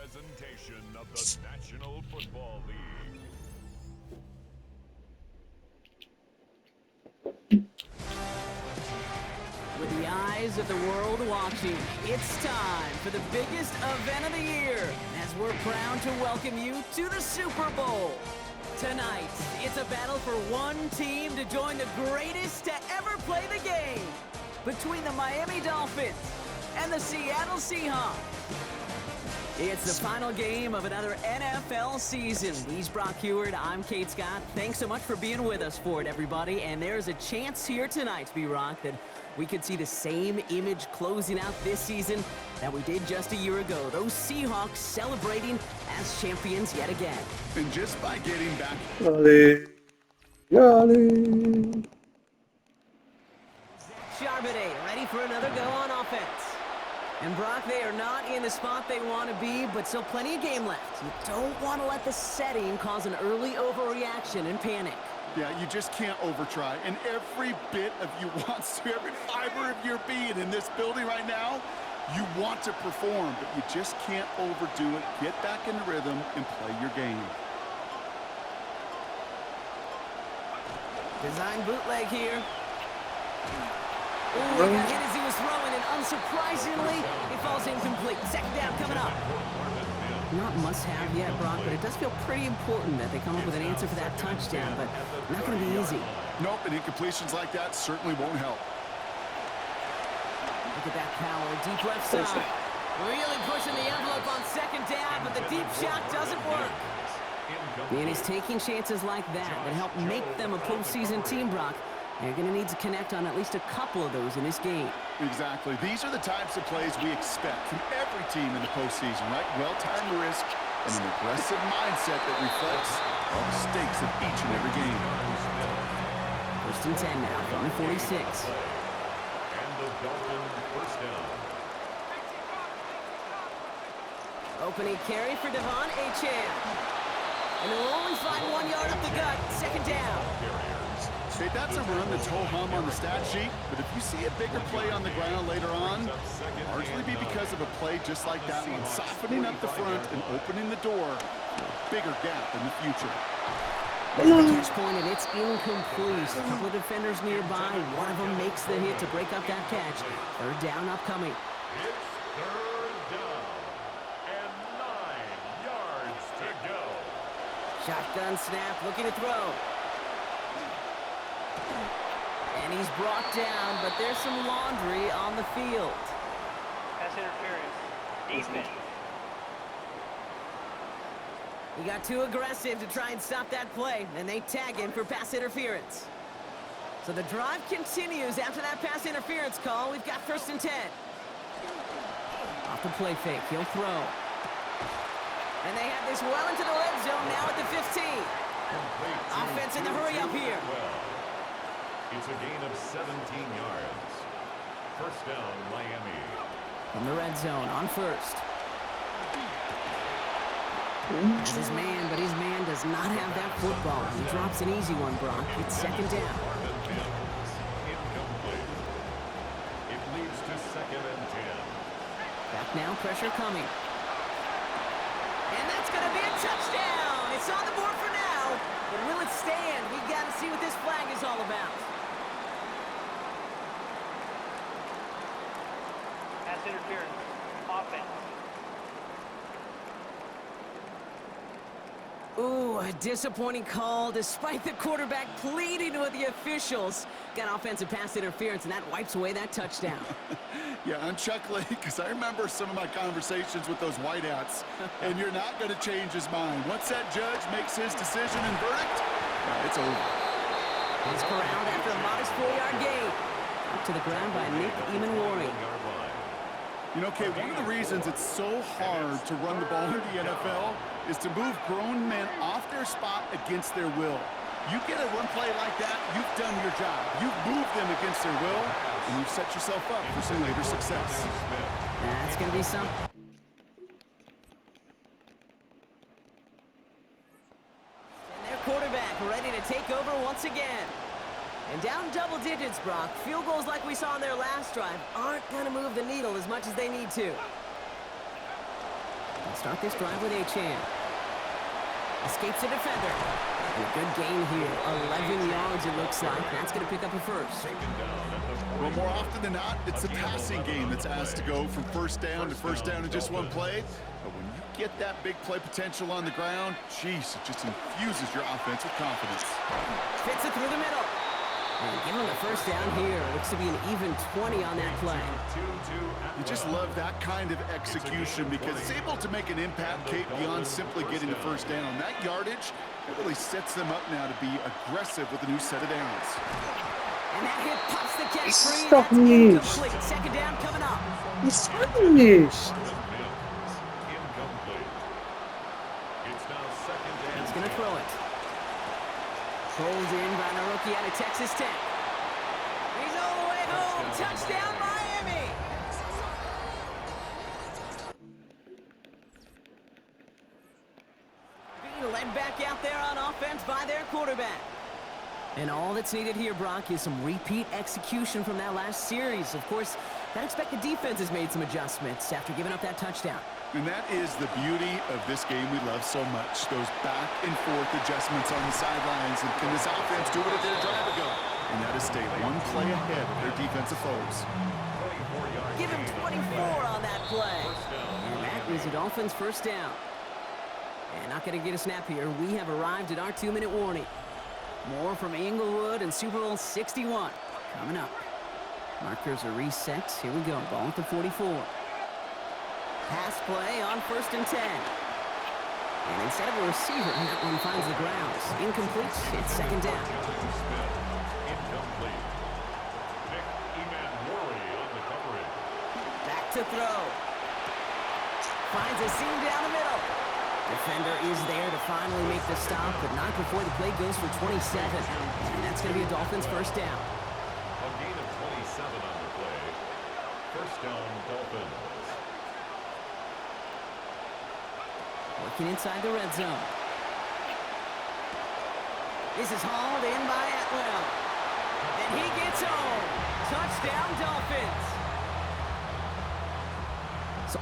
presentation of the National Football League. With the eyes of the world watching, it's time for the biggest event of the year as we're proud to welcome you to the Super Bowl. Tonight, it's a battle for one team to join the greatest to ever play the game between the Miami Dolphins and the Seattle Seahawks. It's the final game of another NFL season. He's Brock Heward. I'm Kate Scott. Thanks so much for being with us for it, everybody. And there's a chance here tonight, B-Rock, that we could see the same image closing out this season that we did just a year ago. Those Seahawks celebrating as champions yet again. And just by getting back... Golly. Golly. Charbonnet ready for another go on offense. And Brock, they are not in the spot they want to be, but still plenty of game left. You don't want to let the setting cause an early overreaction and panic. Yeah, you just can't overtry. And every bit of you wants to, every fiber of your being in this building right now, you want to perform, but you just can't overdo it. Get back in the rhythm and play your game. Design bootleg here. Ooh, he got hit as he was throwing, and unsurprisingly, it falls incomplete. Second down coming up. Not must-have yet, Brock, but it does feel pretty important that they come up with an answer for that touchdown, but not going to be easy. Nope, and incompletions like that certainly won't help. Look at that power, deep left side. Really pushing the envelope on second down, but the deep shot doesn't work. And he's taking chances like that help make them a postseason team, Brock. They're going to need to connect on at least a couple of those in this game. Exactly. These are the types of plays we expect from every team in the postseason, right? Well-timed risk and an aggressive mindset that reflects all the stakes of each and every game. First and 10 now from the 46. And the Dolphins first down. Opening carry for Devon Achane. And they'll only find 1 yard up the gut. Second down. Hey, that's a run that's ho-hum on the stat sheet, but if you see a bigger play on the ground later on, largely be because of a play just like that one, softening up the front and opening the door for a bigger gap in the future. Catch point, and it's incomplete. A couple of defenders nearby. One of them makes the hit to break up that catch. Third down upcoming. It's third down and 9 yards to go. Shotgun snap, looking to throw. And he's brought down, but there's some laundry on the field. Pass interference. Defense. He got too aggressive to try and stop that play, and they tag him for pass interference. So the drive continues after that pass interference call. We've got first and 10. Off the play fake, he'll throw. And they have this well into the red zone now at the 15. Offense in the hurry up here. It's a gain of 17 yards. First down, Miami. From the red zone on first. That's his man, but his man does not have that football. He drops an easy one, Brock. It's second down. Incomplete. It leads to second and 10. Back now, pressure coming. And that's going to be a touchdown. It's on the board for now. But will it stand? We've got to see what this flag is all about. Pass interference. Offense. Ooh, a disappointing call despite the quarterback pleading with the officials. Got offensive pass interference, and that wipes away that touchdown. Yeah, I'm chuckling because I remember some of my conversations with those whiteouts, and you're not going to change his mind. Once that judge makes his decision and verdict, it's over. He's corralled after a modest 4-yard gain. Up to the ground by Nick Eamon-Waring. You know, Kay, one of the reasons it's so hard to run the ball in the NFL is to move grown men off their spot against their will. You get a run play like that, you've done your job. You've moved them against their will, and you've set yourself up for some later success. That's going to be something. And their quarterback ready to take over once again. And down double digits, Brock. Field goals like we saw on their last drive aren't going to move the needle as much as they need to. Let's start this drive with A-Chan. Escapes the defender. And a good gain here. 11 yards it looks like. That's going to pick up a first. Well, more often than not, it's the passing game that's asked to go from first down to first down in just one play. But when you get that big play potential on the ground, geez, it just infuses your offense with confidence. Fits it through the middle. And give him the first down here. Looks to be an even 20 on that play. You just love that kind of execution because it's able to make an impact, Kate, beyond simply getting the first down. That yardage, it really sets them up now to be aggressive with a new set of downs. And that hit pops the catch free. Stop That's me. incomplete. Second down coming up. It's Spanish. He's going to throw it. Pulled in by the rookie out of Texas Tech. He's all the way home. Touchdown, Miami. Being led back out there on offense by their quarterback. And all that's needed here, Brock, is some repeat execution from that last series. Of course, I'd expect the defense has made some adjustments after giving up that touchdown. And that is the beauty of this game we love so much. Those back and forth adjustments on the sidelines. And can this offense do it at their drive ago? And that is stay one play ahead of their defensive foes. Give him 24 on that play. And that is the Dolphins' first down. And not going to get a snap here. We have arrived at our 2-minute warning. More from Inglewood and Super Bowl 61 coming up. Markers are reset. Here we go. Ball at the 44. Pass play on 1st and 10. And instead of a receiver, that one finds the grounds. Incomplete. It's second down. Incomplete. Nick Eman-Worley on the coverage. Back to throw. Finds a seam down the middle. Defender is there to finally make the stop, but not before the play goes for 27. And that's going to be a Dolphins first down. A gain of 27 on the play. First down, Dolphins. Working inside the red zone. This is hauled in by Atwell. And he gets home. Touchdown, Dolphins. So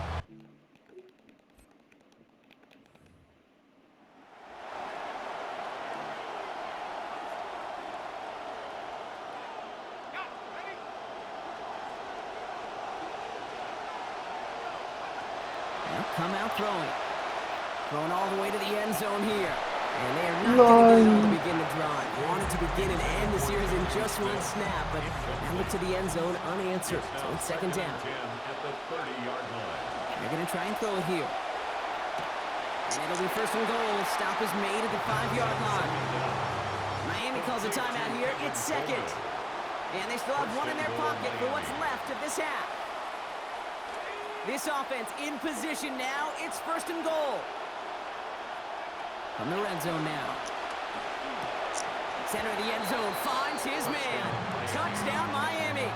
they'll come out throwing. Thrown all the way to the end zone here. And they are not going to get it all to begin the drive. Wanted to begin and end the series in just one snap, but now look to the end zone unanswered. So it's second down. At the 30-yard line. They're going to try and throw it here. And it'll be first and goal. Stop is made at the 5-yard line. Miami calls a timeout here. It's second. And they still have one in their pocket for what's left of this half. This offense in position now. It's first and goal. From the red zone now. Center of the end zone finds his man. Touchdown, Miami.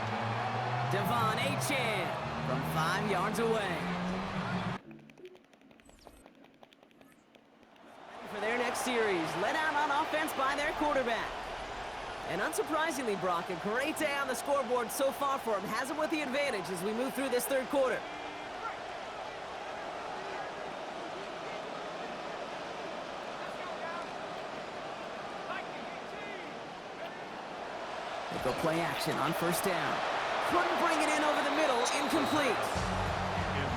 Devon A-Chan from 5 yards away. For their next series, led out on offense by their quarterback. And unsurprisingly, Brock, a great day on the scoreboard so far for him. Has him with the advantage as we move through this third quarter. Go play action on first down. Couldn't bring it in over the middle. Incomplete.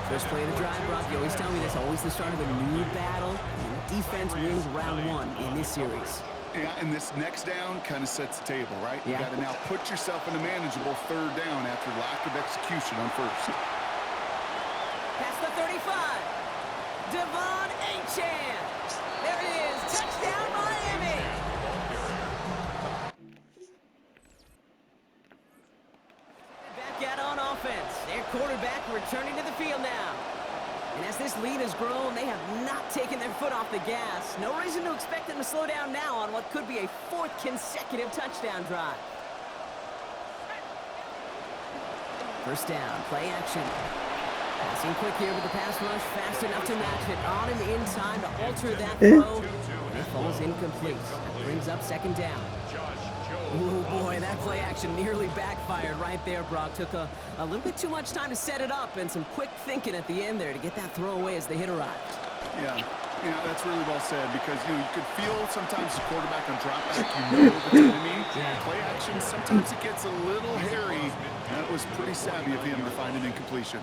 First play of the drive, Brock. You always tell me that's always the start of a new battle. And defense wins round one in this series. Yeah, and this next down kind of sets the table, right? Yeah. You got to now put yourself in a manageable third down after lack of execution on first. Past the 35. Devon A-Chan. There it is. Touchdown, Miami. Back out on offense. Their quarterback returning to the field now. And as this lead has grown, they have not taken their foot off the gas. No reason to expect them to slow down now on what could be a 4th consecutive touchdown drive. First down, play action. Passing quick here with the pass rush, fast enough to match it. On him in time to alter that throw. And it falls incomplete. That brings up second down. Oh boy, that play action nearly backfired right there, Brock. Took a little bit too much time to set it up and some quick thinking at the end there to get that throw away as the hit arrived. Yeah, that's really well said because, you could feel sometimes the quarterback on drop back, the timing. Play action, sometimes it gets a little hairy. That was pretty savvy of him to find an incompletion.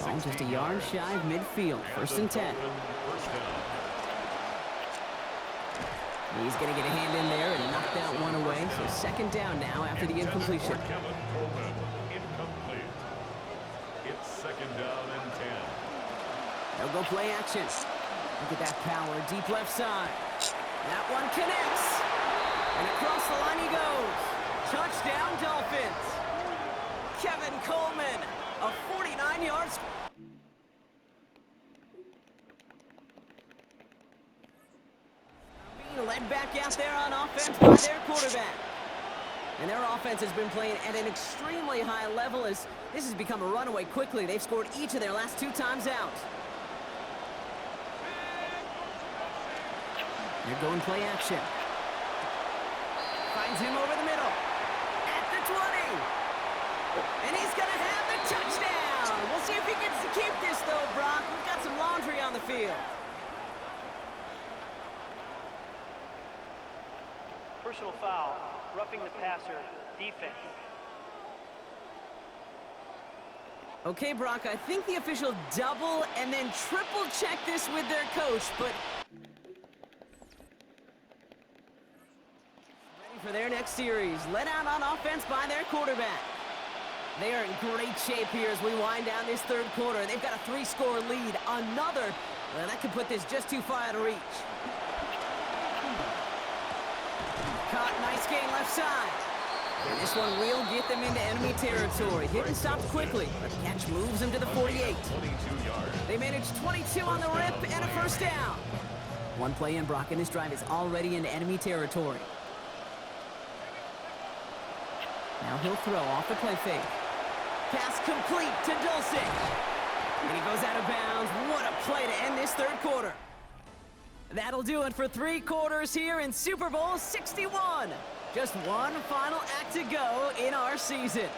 Ball just a yard shy of midfield. 1st and 10. He's going to get a hand in there and knock that one away. So 2nd down now after the incompletion. Incomplete. It's 2nd down and 10. They'll go play action. Look at that power, deep left side. That one connects. And across the line he goes. Touchdown, Dolphins. Kevin Coleman, a 49-yard. Being led back out there on offense by their quarterback. And their offense has been playing at an extremely high level as this has become a runaway quickly. They've scored each of their last 2 times out. They're going play action. Finds him over the middle. At the 20. And he's going to have the touchdown. We'll see if he gets to keep this, though, Brock. We've got some laundry on the field. Personal foul. Roughing the passer. Defense. Okay, Brock, I think the official double and then triple check this with their coach, but ready for their next series. Let out on offense by their quarterback. They are in great shape here as we wind down this 3rd quarter. They've got a 3-score lead. Another, well, that could put this just too far out of reach. Caught, nice gain left side. And this one will get them into enemy territory. Hit and stopped quickly, but the catch moves them to the 48. They managed 22 on the rip and a 1st down. One play in, Brock, and this drive is already into enemy territory. Now he'll throw off the play fake. Pass complete to Dulcich. And he goes out of bounds. What a play to end this 3rd quarter. That'll do it for 3 quarters here in Super Bowl 61. Just one final act to go in our season.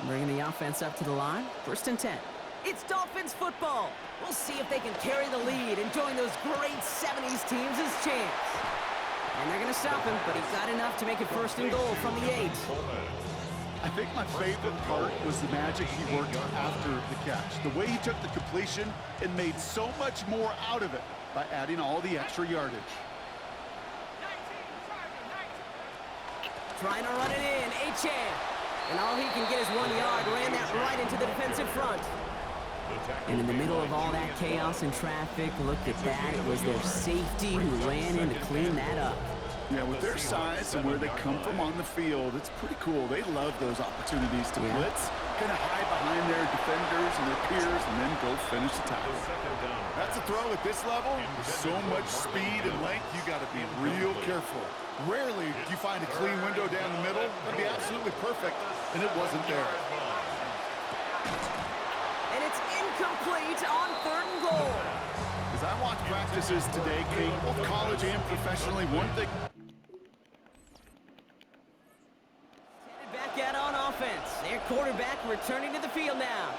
Bringing the offense up to the line. 1st and 10. It's Dolphins football. We'll see if they can carry the lead and join those great 70s teams as champs. And they're going to stop him, but he got enough to make it 1st and goal from the 8. I think my favorite part was the magic he worked after the catch. The way he took the completion and made so much more out of it by adding all the extra yardage. Trying to run it in, Achane. And all he can get is 1 yard. Ran that right into the defensive front. And in the middle of all that chaos and traffic, look at that. It was their safety who ran in to clean that up. Yeah, with their size and where they come from on the field, it's pretty cool. They love those opportunities to blitz, kind of hide behind their defenders and their peers, and then go finish the tackle. That's a throw at this level. So much speed and length, you got to be real careful. Rarely do you find a clean window down the middle. That'd be absolutely perfect, and it wasn't there. And it's incomplete on 3rd and goal. As I watch practices today, Kate, both college and professionally, one thing. Back out on offense. Their quarterback returning to the field now.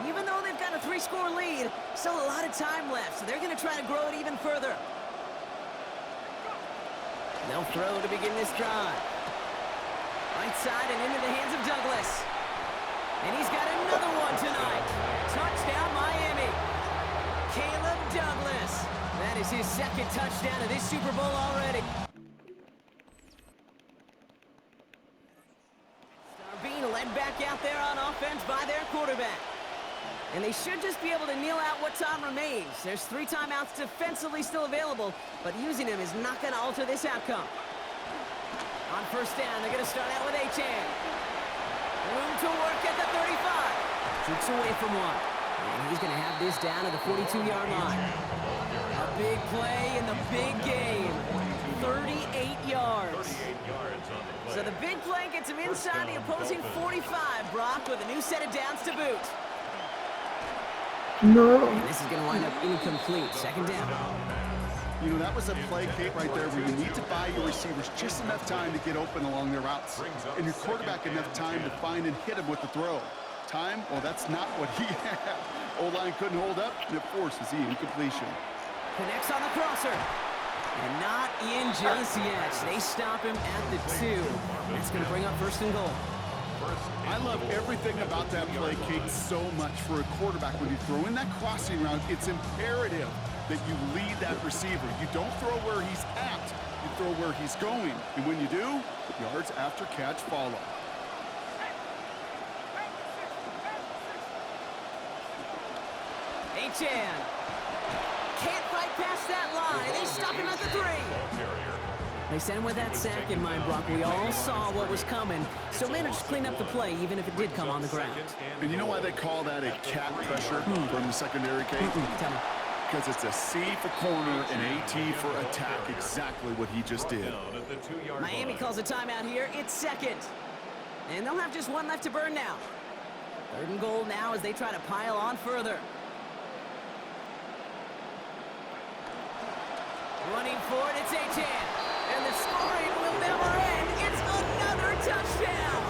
Even though they've got a 3-score lead, still a lot of time left, so they're going to try to grow it even further. They'll throw to begin this drive. Right side and into the hands of Douglas. And he's got another one tonight. Touchdown, Miami. Caleb Douglas. That is his 2nd touchdown of this Super Bowl already. Being led back out there on offense by their quarterback. And they should just be able to kneel out what time remains. There's 3 timeouts defensively still available, but using them is not going to alter this outcome. On 1st down, they're going to start out with Achane. Room to work at the 35. Tricks away from one. And he's going to have this down at the 42-yard line. A big play in the big game. 38 yards. So the big play gets him inside the opposing 45, Brock, with a new set of downs to boot. No. And this is going to wind up incomplete. 2nd down. You know, that was a play, Kate, right there where you need to buy your receivers just enough time to get open along their routes. And your quarterback enough time to find and hit him with the throw. Time? Well, that's not what he had. O-line couldn't hold up, and it forces the incompletion. Connects on the crosser. And not in just yet. They stop him at the 2. That's going to bring up 1st and goal. I love everything about that play, Kate, so much for a quarterback. When you throw in that crossing route, it's imperative that you lead that receiver. You don't throw where he's at, you throw where he's going. And when you do, yards after catch follow. Achan can't fight past that line. They stop him at the 3. They sent him with that sack in mind, Brock. We all saw what was coming, so managed to clean up the play, even if it did come on the ground. And you know why they call that a cat pressure from the secondary, Kate? Tell me. Because it's a C for corner and AT for attack, exactly what he just did. Miami calls a timeout here. It's 2nd. And they'll have just 1 left to burn now. 3rd and goal now as they try to pile on further. Running for it, it's Achan. And the scoring will never end. It's another touchdown.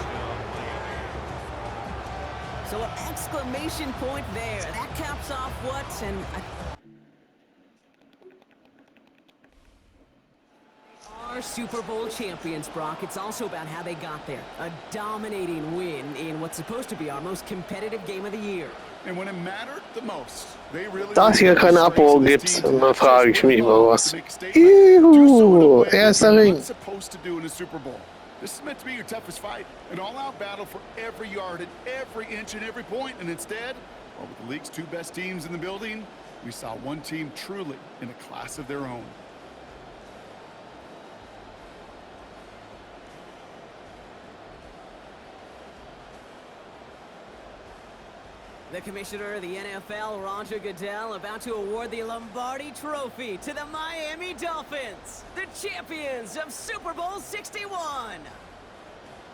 So an exclamation point there. That caps off what? And our Super Bowl champions, Brock. It's also about how they got there. A dominating win in what's supposed to be our most competitive game of the year. And when it mattered the most, they really Da es hier keine Abo gibt, dann frage ich mich immer was. Juhu, erster Ring. What's supposed to do in a Super Bowl? This is meant to be your toughest fight, an all-out battle for every yard and every inch and every point. And instead, well, with the league's 2 best teams in the building, we saw one team truly in a class of their own. The commissioner of the NFL, Roger Goodell, about to award the Lombardi Trophy to the Miami Dolphins, the champions of Super Bowl 61.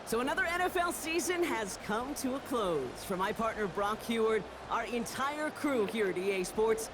So another NFL season has come to a close. For my partner, Brock Heward, our entire crew here at EA Sports,